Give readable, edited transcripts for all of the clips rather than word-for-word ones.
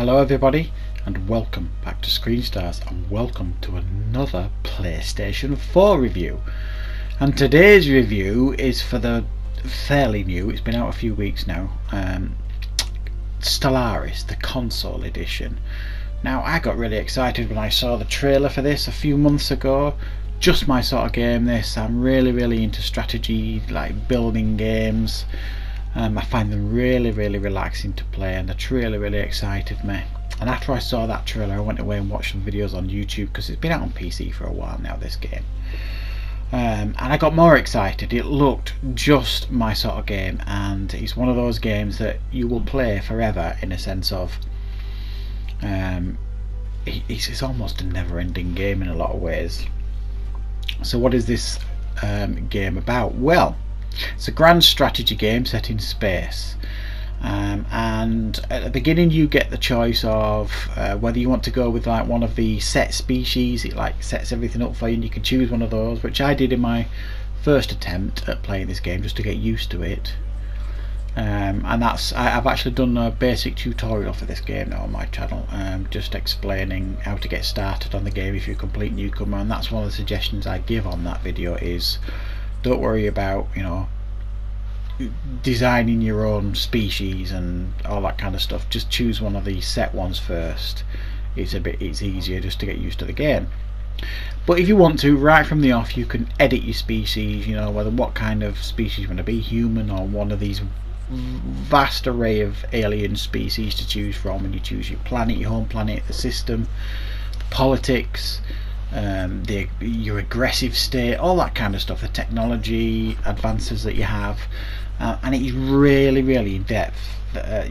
Hello everybody, and welcome back to Screen Stars, and welcome to another PlayStation 4 review. And today's review is for the fairly new, it's been out a few weeks now, Stellaris, the console edition. Now, I got really excited when I saw the trailer for this a few months ago. Just my sort of game this. I'm really into strategy, like building games. I find them really relaxing to play, and it really excited me. And after I saw that trailer, I went away and watched some videos on YouTube, because it's been out on PC for a while now, this game. And I got more excited. It looked just my sort of game, and it's one of those games that you will play forever, in a sense of it's almost a never-ending game in a lot of ways. So what is this game about? Well, it's a grand strategy game set in space, and at the beginning you get the choice of whether you want to go with like one of the set species. It like sets everything up for you, and you can choose one of those, which I did in my first attempt at playing this game, just to get used to it. And I've actually done a basic tutorial for this game now on my channel, just explaining how to get started on the game if you're a complete newcomer. And that's one of the suggestions I give on that video, is don't worry about, you know, designing your own species and all that kind of stuff. Just choose one of these set ones first. It's easier just to get used to the game. But if you want to, right from the off, you can edit your species, you know, what kind of species you want to be, human or one of these vast array of alien species to choose from. And you choose your planet, your home planet, the system, the politics, your aggressive state, all that kind of stuff, the technology advances that you have, and it's really in depth.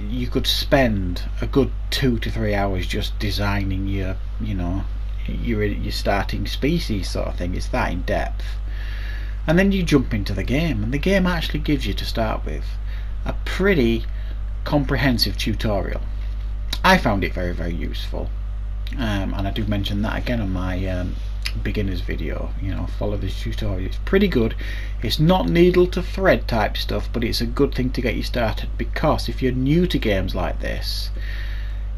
You could spend a good 2 to 3 hours just designing your starting species sort of thing. It's that in depth. And then you jump into the game, and the game actually gives you, to start with, a pretty comprehensive tutorial. I found it very useful. And I do mention that again on my beginners video. You know, follow this tutorial. It's pretty good. It's not needle to thread type stuff, but it's a good thing to get you started, because if you're new to games like this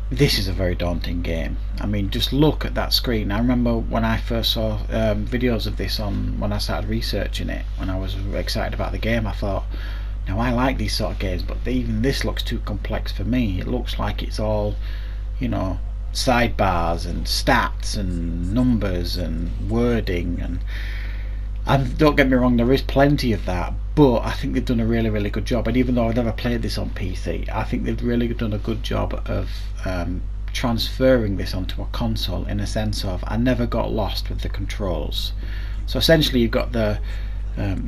is a very daunting game. I mean, just look at that screen. I remember when I first saw videos of this when I started researching it, when I was excited about the game, I thought, now I like these sort of games, but even this looks too complex for me. It looks like it's all, you know, sidebars and stats and numbers and wording, and don't get me wrong, there is plenty of that, but I think they've done a really good job. And even though I've never played this on PC, I think they've really done a good job of transferring this onto a console, in a sense of I never got lost with the controls. So essentially you've got the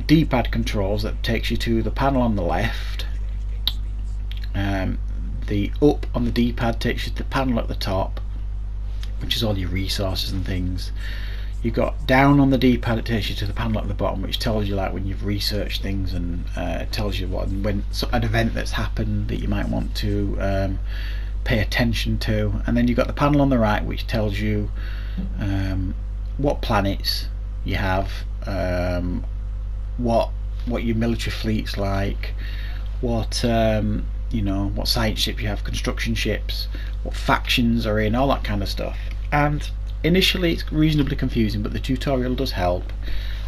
D-pad controls that takes you to the panel on the left. The up on the D-pad takes you to the panel at the top, which is all your resources and things. You got down on the D-pad, it takes you to the panel at the bottom, which tells you like when you've researched things, and it tells you when an event that's happened that you might want to pay attention to. And then you've got the panel on the right, which tells you what planets you have, what your military fleet's like, what what science ships you have, construction ships, what factions are in, all that kind of stuff. And initially it's reasonably confusing, but the tutorial does help,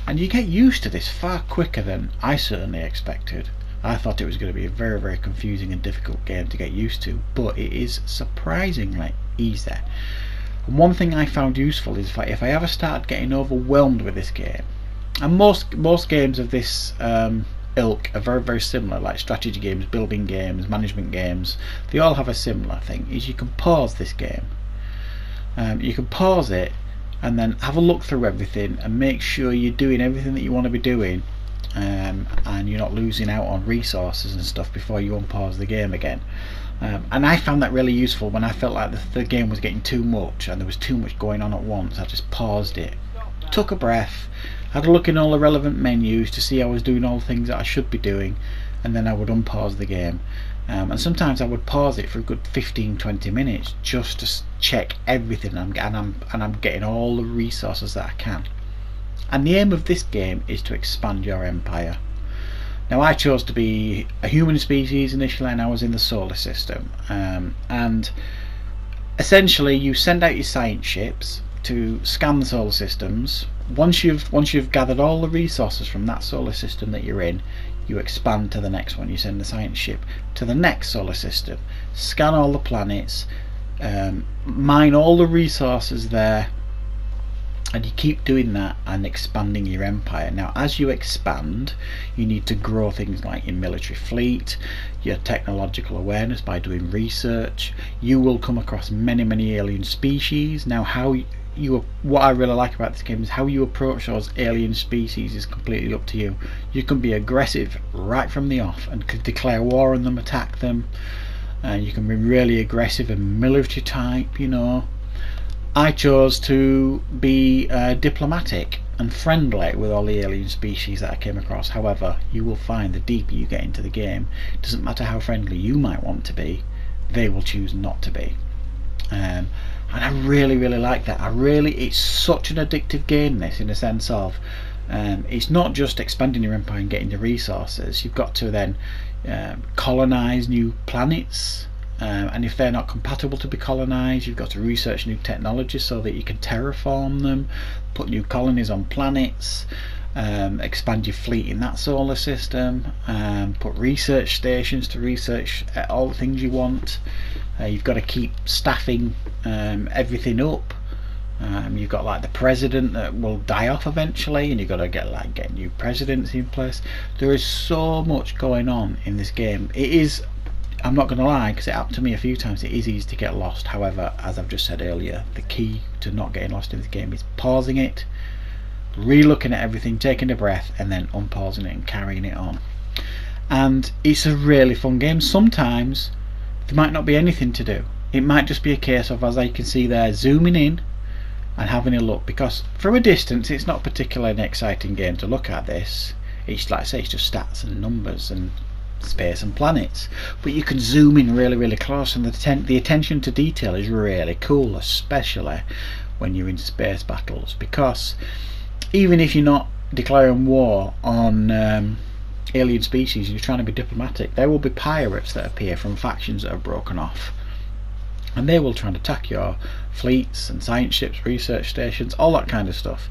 and you get used to this far quicker than I certainly expected. I thought it was going to be a very confusing and difficult game to get used to, but it is surprisingly easy. And one thing I found useful is if I ever started getting overwhelmed with this game, and most games of this ilk are very similar, like strategy games, building games, management games, they all have a similar thing, is you can pause this game. You can pause it and then have a look through everything and make sure you're doing everything that you want to be doing, and you're not losing out on resources and stuff before you unpause the game again. And I found that really useful when I felt like the game was getting too much and there was too much going on at once. I just paused it, took a breath, had a look in all the relevant menus to see I was doing all the things that I should be doing, and then I would unpause the game. And sometimes I would pause it for a good 15-20 minutes just to check everything, and I'm getting all the resources that I can. And the aim of this game is to expand your empire. Now, I chose to be a human species initially, and I was in the solar system, and essentially you send out your science ships to scan the solar systems. Once you've gathered all the resources from that solar system that you're in, you expand to the next one. You send the science ship to the next solar system, scan all the planets, mine all the resources there, and you keep doing that and expanding your empire. Now as you expand, you need to grow things like your military fleet, your technological awareness by doing research. You will come across many alien species. Now what I really like about this game is how you approach those alien species is completely up to you. You can be aggressive right from the off and could declare war on them, attack them, and you can be really aggressive and military type, you know. I chose to be diplomatic and friendly with all the alien species that I came across. However, you will find the deeper you get into the game, it doesn't matter how friendly you might want to be, they will choose not to be. And I really like that. It's such an addictive game, this, in the sense of it's not just expanding your empire and getting the resources. You've got to then colonize new planets, and if they're not compatible to be colonized, you've got to research new technologies so that you can terraform them, put new colonies on planets, expand your fleet in that solar system, put research stations to research all the things you want. You've got to keep staffing everything up. You've got like the president that will die off eventually, and you've got to get new presidents in place. There is so much going on in this game. It is, I'm not going to lie, because it happened to me a few times, it is easy to get lost. However, as I've just said earlier, the key to not getting lost in this game is pausing it, re-looking at everything, taking a breath, and then unpausing it and carrying it on. And it's a really fun game. Sometimes there might not be anything to do. It might just be a case of, as I can see there, zooming in and having a look, because from a distance it's not particularly an exciting game to look at. This, it's like I say, it's just stats and numbers and space and planets, but you can zoom in really close, and the attention to detail is really cool, especially when you're in space battles, because even if you're not declaring war on alien species, you're trying to be diplomatic, there will be pirates that appear from factions that have broken off, and they will try and attack your fleets and science ships, research stations, all that kind of stuff.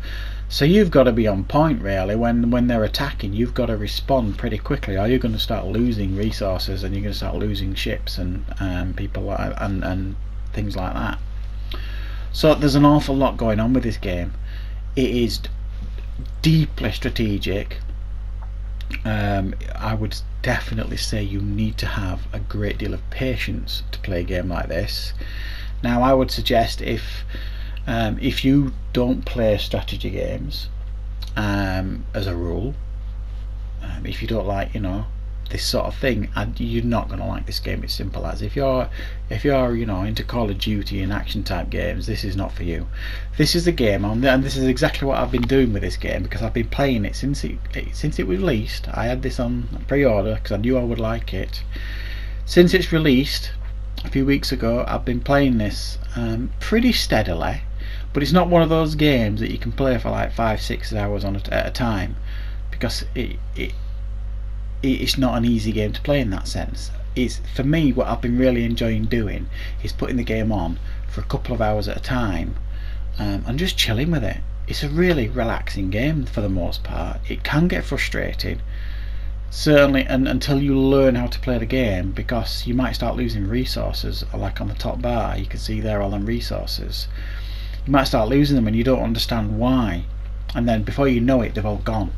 So you've got to be on point really. When they're attacking, you've got to respond pretty quickly, or you're going to start losing resources, and you're going to start losing ships and people and things like that. So there's an awful lot going on with this game. It is deeply strategic. I would definitely say you need to have a great deal of patience to play a game like this. Now I would suggest if you don't play strategy games as a rule, if you don't like, you know, this sort of thing, and you're not going to like this game. It's simple as. If you're you know, into Call of Duty and action type games, this is not for you. This is the game and this is exactly what I've been doing with this game, because I've been playing it since it was released. I had this on pre-order because I knew I would like it. Since it's released a few weeks ago, I've been playing this pretty steadily, but it's not one of those games that you can play for like 5-6 hours at a time, because it's not an easy game to play in that sense. It's, for me, what I've been really enjoying doing is putting the game on for a couple of hours at a time and just chilling with it. It's a really relaxing game for the most part. It can get frustrating, certainly, and until you learn how to play the game, because you might start losing resources. Like on the top bar you can see there all them resources, you might start losing them and you don't understand why, and then before you know it they've all gone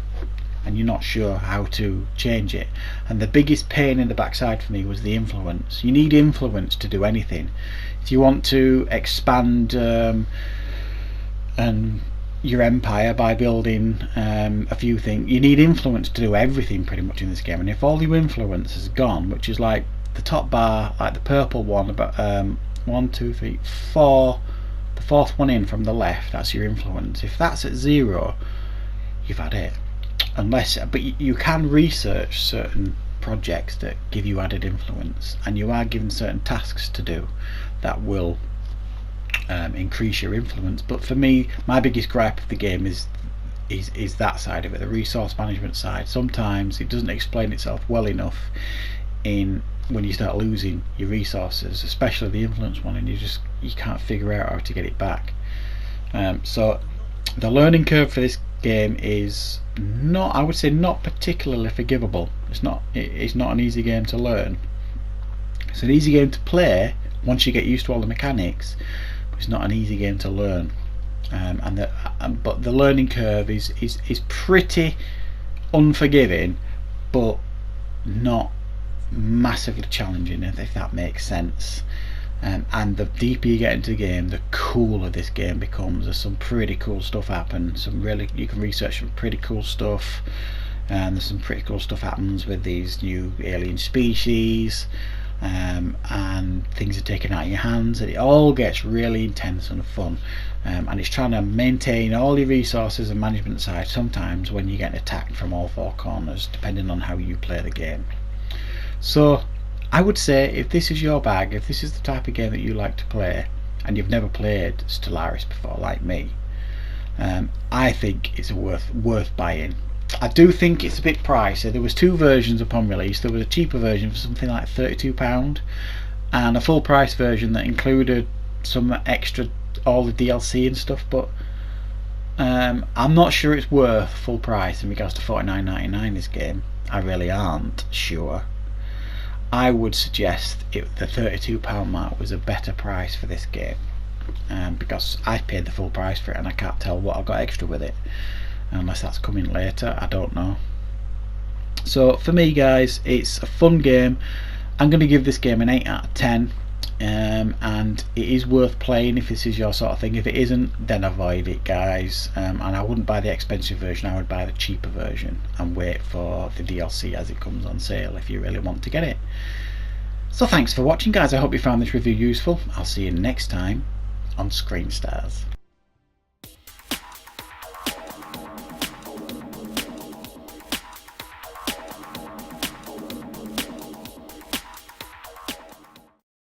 and you're not sure how to change it. And the biggest pain in the backside for me was the influence. You need influence to do anything. If you want to expand your empire by building a few things, you need influence to do everything pretty much in this game. And if all your influence has gone, which is like the top bar, like the purple one, about 1, 2, 3, 4, the fourth one in from the left, that's your influence. If that's at 0, you've had it. But you can research certain projects that give you added influence, and you are given certain tasks to do that will increase your influence. But for me, my biggest gripe of the game is that side of it, the resource management side. Sometimes it doesn't explain itself well enough when you start losing your resources, especially the influence one, and you just you can't figure out how to get it back. So the learning curve for this game is not, I would say, not particularly forgivable. It's not an easy game to learn. It's an easy game to play once you get used to all the mechanics, but it's not an easy game to learn. But the learning curve is pretty unforgiving, but not massively challenging, if that makes sense. And the deeper you get into the game, the cooler this game becomes. There's some pretty cool stuff happen. You can research some pretty cool stuff, and there's some pretty cool stuff happens with these new alien species, and things are taken out of your hands, and it all gets really intense and fun. And it's trying to maintain all your resources and management side sometimes when you're getting attacked from all four corners, depending on how you play the game. So I would say, if this is your bag, if this is the type of game that you like to play, and you've never played Stellaris before like me, I think it's worth buying. I do think it's a bit pricey. There was two versions upon release. There was a cheaper version for something like £32, and a full price version that included some extra, all the DLC and stuff, but I'm not sure it's worth full price in regards to £49.99 this game. I really aren't sure. I would suggest the £32 mark was a better price for this game, because I paid the full price for it and I can't tell what I got extra with it, unless that's coming later. I don't know. So for me, guys, it's a fun game. I'm going to give this game an 8 out of 10, and it is worth playing if this is your sort of thing. If it isn't, then avoid it, guys. And I wouldn't buy the expensive version. I would buy the cheaper version and wait for the DLC as it comes on sale if you really want to get it. So thanks for watching, guys. I hope you found this review useful. I'll see you next time on Screen Stars.